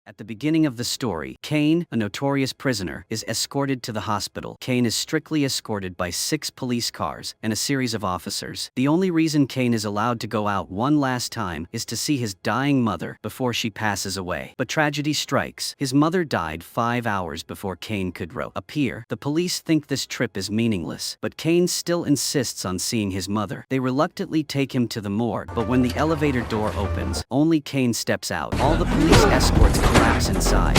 At the beginning of the story, Cain, a notorious prisoner, is escorted to the hospital. Cain is strictly escorted by 6 police cars and a series of officers. The only reason Cain is allowed to go out one last time is to see his dying mother before she passes away. But tragedy strikes. His mother died 5 hours before Cain could appear. The police think this trip is meaningless, but Cain still insists on seeing his mother. They reluctantly take him to the morgue, but when the elevator door opens, only Cain steps out. All the police escorts collapse inside.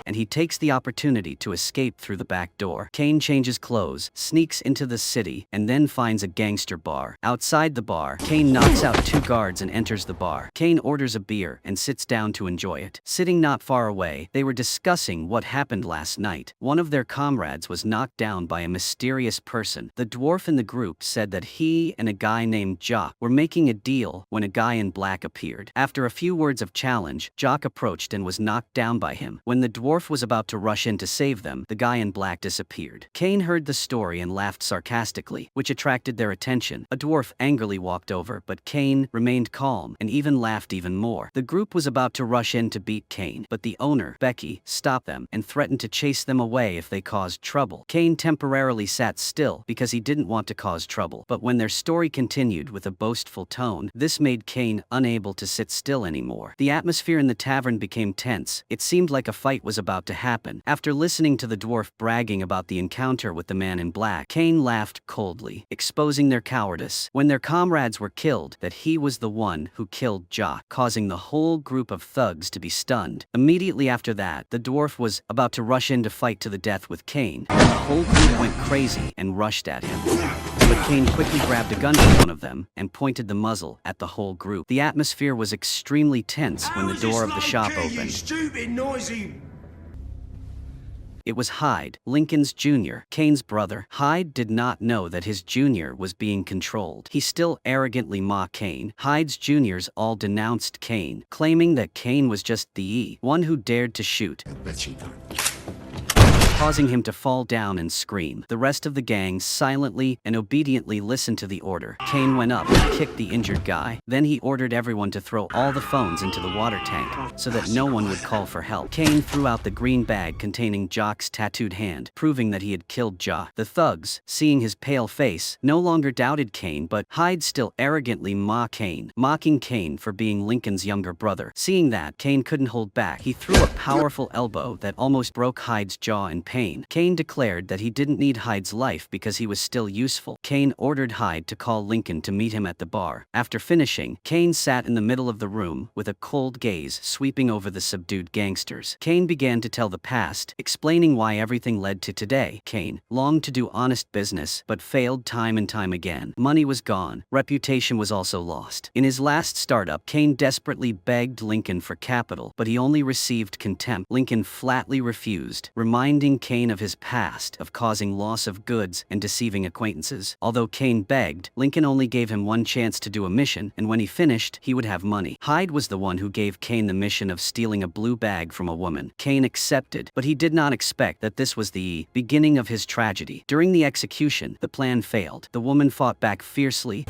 And he takes the opportunity to escape through the back door. Cain changes clothes, sneaks into the city, and then finds a gangster bar. Outside the bar, Cain knocks out 2 guards and enters the bar. Cain orders a beer and sits down to enjoy it. Sitting not far away, they were discussing what happened last night. One of their comrades was knocked down by a mysterious person. The dwarf in the group said that he and a guy named Jock were making a deal when a guy in black appeared. After a few words of challenge, Jock approached and was knocked down by him. When the dwarf was about to rush in to save them, the guy in black disappeared. Cain heard the story and laughed sarcastically, which attracted their attention. A dwarf angrily walked over, but Cain remained calm and even laughed even more. The group was about to rush in to beat Cain, but the owner, Becky, stopped them and threatened to chase them away if they caused trouble. Cain temporarily sat still because he didn't want to cause trouble, but when their story continued with a boastful tone, this made Cain unable to sit still anymore. The atmosphere in the tavern became tense. It seemed like a fight was about to happen. After listening to the dwarf bragging about the encounter with the man in black, Cain laughed coldly, exposing their cowardice. When their comrades were killed, that he was the one who killed Jock, causing the whole group of thugs to be stunned. Immediately after that, the dwarf was about to rush in to fight to the death with Cain, and the whole group went crazy and rushed at him. But Cain quickly grabbed a gun from one of them and pointed the muzzle at the whole group. The atmosphere was extremely tense when the door of the shop opened. Stupid, noisy. It was Hyde, Lincoln's junior, Cain's brother. Hyde did not know that his junior was being controlled. He still arrogantly mocked Cain. Hyde's juniors all denounced Cain, claiming that Cain was just the one who dared to shoot, causing him to fall down and scream. The rest of the gang silently and obediently listened to the order. Cain went up and kicked the injured guy. Then he ordered everyone to throw all the phones into the water tank so that no one would call for help. Cain threw out the green bag containing Jock's tattooed hand, proving that he had killed Jock. The thugs, seeing his pale face, no longer doubted Cain, but Hyde still arrogantly mocked Cain, mocking Cain for being Lincoln's younger brother. Seeing that, Cain couldn't hold back. He threw a powerful elbow that almost broke Hyde's jaw in pain. Cain declared that he didn't need Hyde's life because he was still useful. Cain ordered Hyde to call Lincoln to meet him at the bar. After finishing, Cain sat in the middle of the room with a cold gaze sweeping over the subdued gangsters. Cain began to tell the past, explaining why everything led to today. Cain longed to do honest business, but failed time and time again. Money was gone. Reputation was also lost. In his last startup, Cain desperately begged Lincoln for capital, but he only received contempt. Lincoln flatly refused, reminding Cain of his past, of causing loss of goods and deceiving acquaintances. Although Cain begged, Lincoln only gave him one chance to do a mission, and when he finished, he would have money. Hyde was the one who gave Cain the mission of stealing a blue bag from a woman. Cain accepted, but he did not expect that this was the beginning of his tragedy. During the execution, the plan failed. The woman fought back fiercely,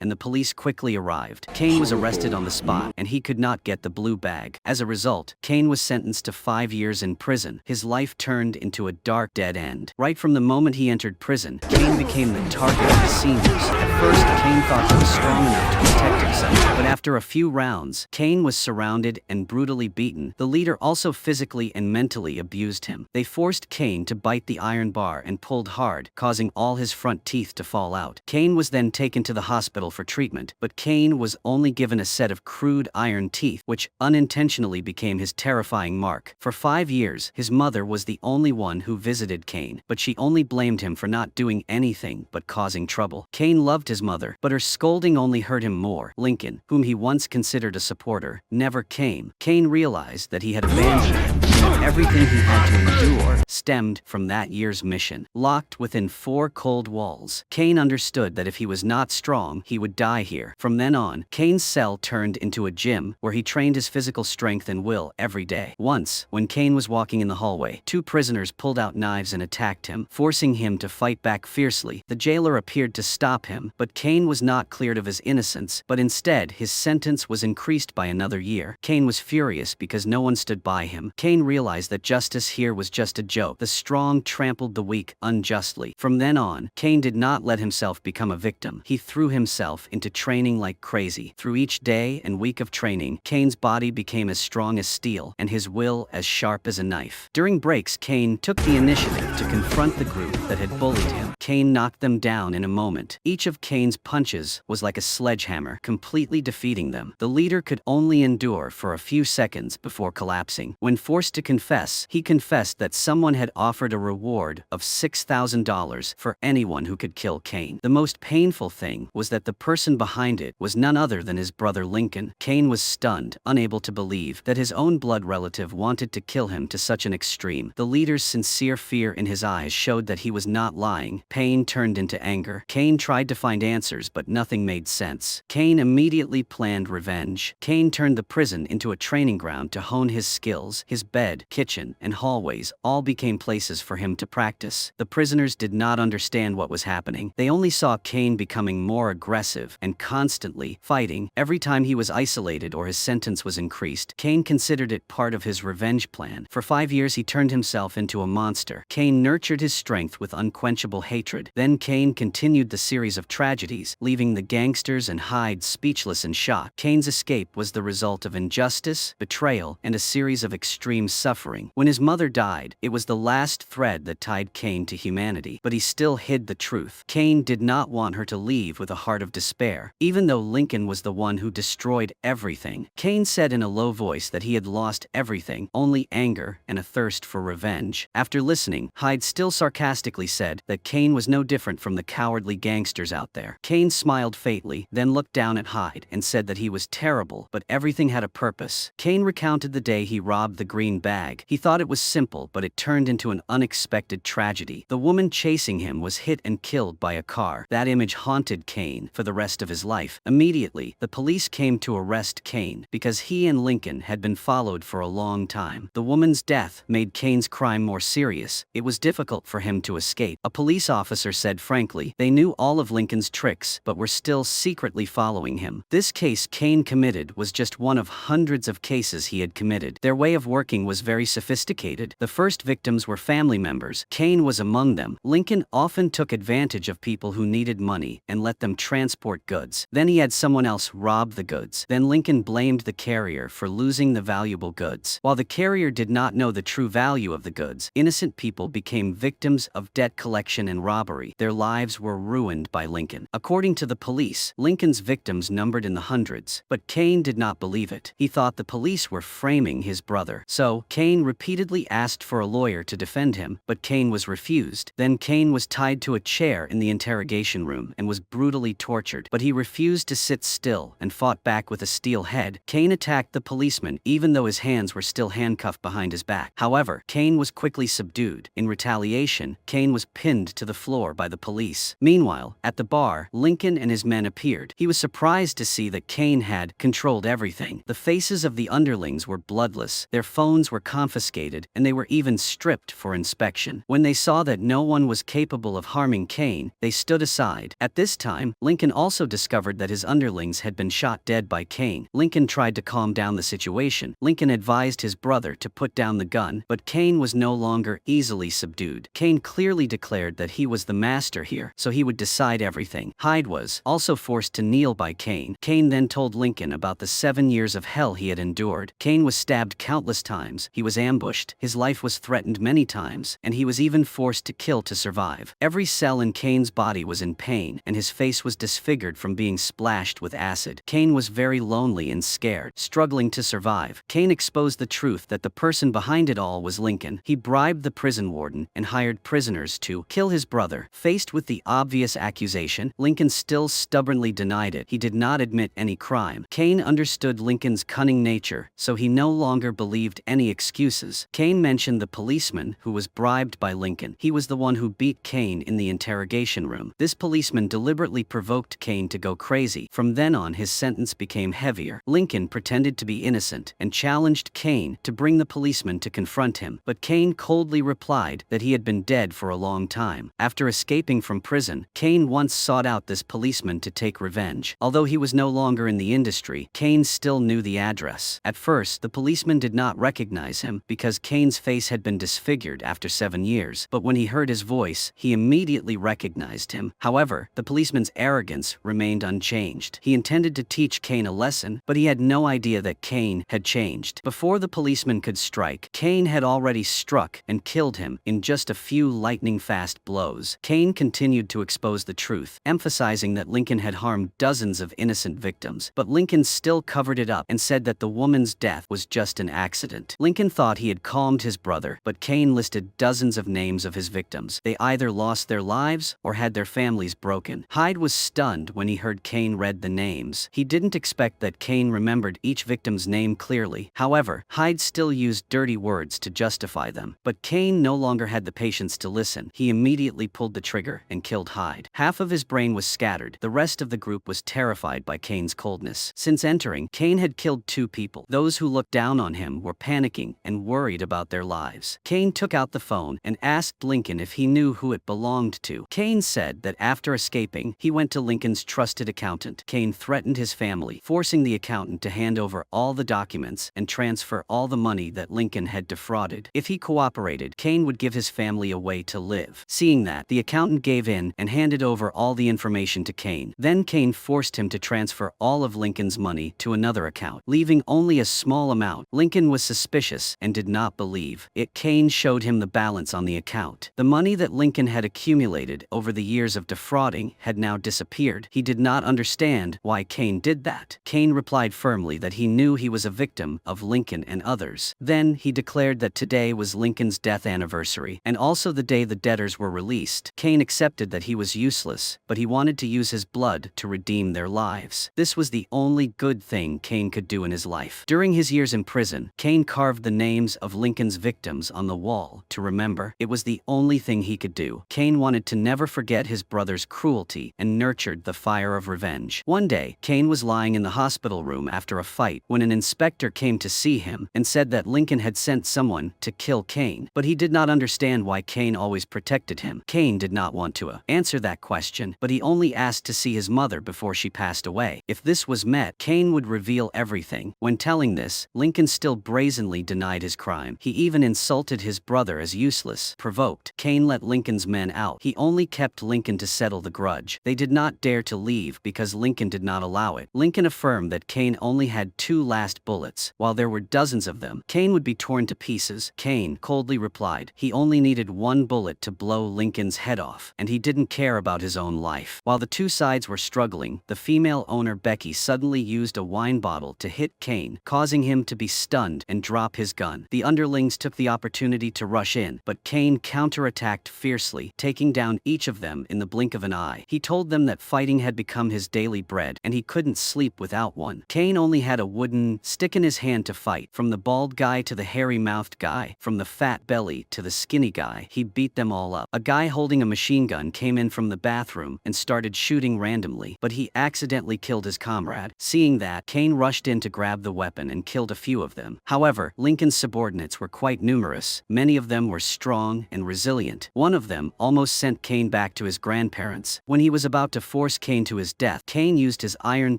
and the police quickly arrived. Cain was arrested on the spot, and he could not get the blue bag. As a result, Cain was sentenced to 5 years in prison. His life turned into a dark, dead end. Right from the moment he entered prison, Cain became the target of his seniors. At first, Cain thought he was strong enough to protect himself, but after a few rounds, Cain was surrounded and brutally beaten. The leader also physically and mentally abused him. They forced Cain to bite the iron bar and pulled hard, causing all his front teeth to fall out. Cain was then taken to the hospital for treatment, but Cain was only given a set of crude iron teeth, which unintentionally became his terrifying mark. For 5 years, his mother was the only one who visited Cain, but she only blamed him for not doing anything but causing trouble. Cain loved his mother, but her scolding only hurt him more. Lincoln, whom he once considered a supporter, never came. Cain realized that he had abandoned him. In a Everything he had to endure stemmed from that year's mission. Locked within 4 cold walls, Cain understood that if he was not strong, he would die here. From then on, Cain's cell turned into a gym where he trained his physical strength and will every day. Once, when Cain was walking in the hallway, 2 prisoners pulled out knives and attacked him, forcing him to fight back fiercely. The jailer appeared to stop him, but Cain was not cleared of his innocence, but instead his sentence was increased by another year. Cain was furious because no one stood by him. Cain realized that justice here was just a joke. The strong trampled the weak unjustly. From then on, Cain did not let himself become a victim. He threw himself into training like crazy. Through each day and week of training, Cain's body became as strong as steel, and his will as sharp as a knife. During breaks, Cain took the initiative to confront the group that had bullied him. Cain knocked them down in a moment. Each of Cain's punches was like a sledgehammer, completely defeating them. The leader could only endure for a few seconds before collapsing. When forced to confess, he confessed that someone had offered a reward of $6,000 for anyone who could kill Cain. The most painful thing was that the person behind it was none other than his brother Lincoln. Cain was stunned, unable to believe that his own blood relative wanted to kill him to such an extreme. The leader's sincere fear in his eyes showed that he was not lying. Pain turned into anger. Cain tried to find answers, but nothing made sense. Cain immediately planned revenge. Cain turned the prison into a training ground to hone his skills. His bed, kitchen, and hallways all became places for him to practice. The prisoners did not understand what was happening. They only saw Cain becoming more aggressive and constantly fighting. Every time he was isolated or his sentence was increased, Cain considered it part of his revenge plan. For 5 years he turned himself into a monster. Cain nurtured his strength with unquenchable hatred. Then Cain continued the series of tragedies, leaving the gangsters and Hyde speechless and shocked. Cain's escape was the result of injustice, betrayal, and a series of extreme suffering. When his mother died, it was the last thread that tied Cain to humanity, but he still hid the truth. Cain did not want her to leave with a heart of despair, even though Lincoln was the one who destroyed everything. Cain said in a low voice that he had lost everything, only anger and a thirst for revenge. After listening, Hyde still sarcastically said that Cain was no different from the cowardly gangsters out there. Cain smiled faintly, then looked down at Hyde and said that he was terrible, but everything had a purpose. Cain recounted the day he robbed the green bag. He thought it was simple, but it turned into an unexpected tragedy. The woman chasing him was hit and killed by a car. That image haunted Cain for the rest of his life. Immediately, the police came to arrest Cain because he and Lincoln had been followed for a long time. The woman's death made Cain's crime more serious. It was difficult for him to escape. A police officer said frankly, they knew all of Lincoln's tricks, but were still secretly following him. This case Cain committed was just one of hundreds of cases he had committed. Their way of working was very sophisticated. The first victims were family members. Cain was among them. Lincoln often took advantage of people who needed money and let them transport goods. Then he had someone else rob the goods. Then Lincoln blamed the carrier for losing the valuable goods. While the carrier did not know the true value of the goods, innocent people became victims of debt collection and robbery. Their lives were ruined by Lincoln. According to the police, Lincoln's victims numbered in the hundreds, but Cain did not believe it. He thought the police were framing his brother. So, Cain repeatedly asked for a lawyer to defend him, but Cain was refused. Then Cain was tied to a chair in the interrogation room and was brutally tortured, but he refused to sit still and fought back with a steel head. Cain attacked the policeman even though his hands were still handcuffed behind his back. However, Cain was quickly subdued. In retaliation, Cain was pinned to the floor by the police. Meanwhile, at the bar, Lincoln and his men appeared. He was surprised to see that Cain had controlled everything. The faces of the underlings were bloodless, their phones were confiscated, and they were even stripped for inspection. When they saw that no one was capable of harming Cain, they stood aside. At this time, Lincoln also discovered that his underlings had been shot dead by Cain. Lincoln tried to calm down the situation. Lincoln advised his brother to put down the gun, but Cain was no longer easily subdued. Cain clearly declared that he was the master here, so he would decide everything. Hyde was also forced to kneel by Cain. Cain then told Lincoln about the 7 years of hell he had endured. Cain was stabbed countless times, he was ambushed, his life was threatened many times, and he was even forced to kill to survive. Every cell in Cain's body was in pain, and his face was disfigured from being splashed with acid. Cain was very lonely and scared, struggling to survive. Cain exposed the truth that the person behind it all was Lincoln. He bribed the prison warden and hired prisoners to kill his brother. Faced with the obvious accusation, Lincoln still stubbornly denied it. He did not admit any crime. Cain understood Lincoln's cunning nature, so he no longer believed any excuses. Cain mentioned the policeman who was bribed by Lincoln. He was the one who beat Cain in the interrogation room. This policeman deliberately provoked Cain to go crazy. From then on, his sentence became heavier. Lincoln pretended to be innocent and challenged Cain to bring the policeman to confront him, but Cain coldly replied that he had been dead for a long time. After escaping from prison, Cain once sought out this policeman to take revenge. Although he was no longer in the industry, Cain still knew the address. At first, the policeman did not recognize him because Cain's face had been disfigured after 7 years, but when he heard his voice, he immediately recognized him. However, the policeman's arrogance remained unchanged. He intended to teach Cain a lesson, but he had no idea that Cain had changed. Before the policeman could strike, Cain had already struck and killed him in just a few lightning-fast blows. Cain continued to expose the truth, emphasizing that Lincoln had harmed dozens of innocent victims, but Lincoln still covered it up and said that the woman's death was just an accident. Lincoln thought he had calmed his brother, but Cain listed dozens of names of his victims. They either lost their lives or had their families broken. Hyde was stunned when he heard Cain read the names. He didn't expect that Cain remembered each victim's name clearly. However, Hyde still used dirty words to justify them. But Cain no longer had the patience to listen. He immediately pulled the trigger and killed Hyde. Half of his brain was scattered. The rest of the group was terrified by Cain's coldness. Since entering, Cain had killed 2 people. Those who looked down on him were panicking and worried about their lives. Cain took out the phone and asked Lincoln if he knew who it belonged to. Cain said that after escaping, he went to Lincoln's trusted accountant. Cain threatened his family, forcing the accountant to hand over all the documents and transfer all the money that Lincoln had defrauded. If he cooperated, Cain would give his family a way to live. Seeing that, the accountant gave in and handed over all the information to Cain. Then Cain forced him to transfer all of Lincoln's money to another account, leaving only a small amount. Lincoln was suspicious and did not believe it. Cain showed him the balance on the account. The money that Lincoln had accumulated over the years of defrauding had now disappeared. He did not understand why Cain did that. Cain replied firmly that he knew he was a victim of Lincoln and others. Then he declared that today was Lincoln's death anniversary, and also the day the debtors were released. Cain accepted that he was useless, but he wanted to use his blood to redeem their lives. This was the only good thing Cain could do in his life. During his years in prison, Cain carved the names of Lincoln's victims on the wall to remember. It was the only thing he could do. Cain wanted to never forget his brother's cruelty and nurtured the fire of revenge. One day, Cain was lying in the hospital room after a fight when an inspector came to see him and said that Lincoln had sent someone to kill Cain, but he did not understand why Cain always protected him. Cain did not want to answer that question, but he only asked to see his mother before she passed away. If this was met, Cain would reveal everything. When telling this, Lincoln still brazenly denied his crime. He even insulted his brother as useless. Provoked, Cain let Lincoln's men out. He only kept Lincoln to settle the grudge. They did not dare to leave because Lincoln did not allow it. Lincoln affirmed that Cain only had 2 last bullets. While there were dozens of them, Cain would be torn to pieces. Cain coldly replied he only needed 1 bullet to blow Lincoln's head off, and he didn't care about his own life. While the 2 sides were struggling, the female owner Becky suddenly used a wine bottle to hit Cain, causing him to be stunned and drop his gun. The underlings took the opportunity to rush in, but Cain counterattacked fiercely, taking down each of them in the blink of an eye. He told them that fighting had become his daily bread, and he couldn't sleep without one. Cain only had a wooden stick in his hand to fight. From the bald guy to the hairy-mouthed guy, from the fat belly to the skinny guy, he beat them all up. A guy holding a machine gun came in from the bathroom and started shooting randomly, but he accidentally killed his comrade. Seeing that, Cain rushed in to grab the weapon and killed a few of them. However, Lincoln's subordinates were quite numerous. Many of them were strong and resilient. One of them almost sent Cain back to his grandparents. When he was about to force Cain to his death, Cain used his iron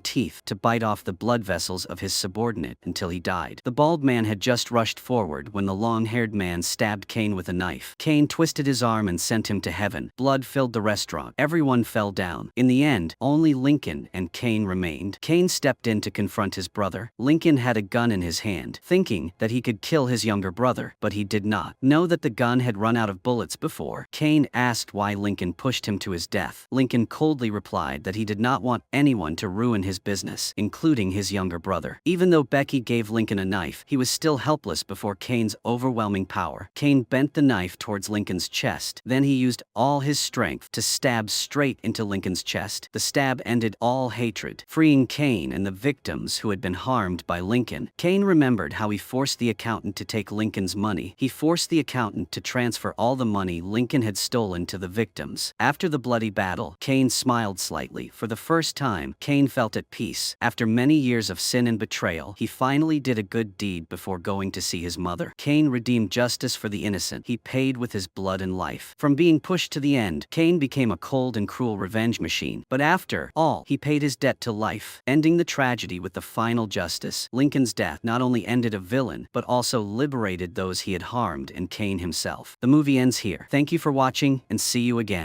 teeth to bite off the blood vessels of his subordinate until he died. The bald man had just rushed forward when the long-haired man stabbed Cain with a knife. Cain twisted his arm and sent him to heaven. Blood filled the restaurant. Everyone fell down. In the end, only Lincoln and Cain remained. Cain stepped in to confront his brother. Lincoln had a gun in his hand, thinking that he could kill his younger brother, but he did not know that the gun had run out of bullets before. Cain asked why Lincoln pushed him to his death. Lincoln coldly replied that he did not want anyone to ruin his business, including his younger brother. Even though Becky gave Lincoln a knife, he was still helpless before Cain's overwhelming power. Cain bent the knife towards Lincoln's chest. Then he used all his strength to stab straight into Lincoln's chest. The stab ended all hatred, freeing Cain and the victims who had been harmed by Lincoln. Cain remembered how he forced the the accountant to take Lincoln's money. He forced the accountant to transfer all the money Lincoln had stolen to the victims. After the bloody battle, Cain smiled slightly. For the first time, Cain felt at peace. After many years of sin and betrayal, he finally did a good deed before going to see his mother. Cain redeemed justice for the innocent. He paid with his blood and life. From being pushed to the end, Cain became a cold and cruel revenge machine. But after all, he paid his debt to life, ending the tragedy with the final justice. Lincoln's death not only ended a villain, but also liberated those he had harmed and Cain himself. The movie ends here. Thank you for watching, and see you again.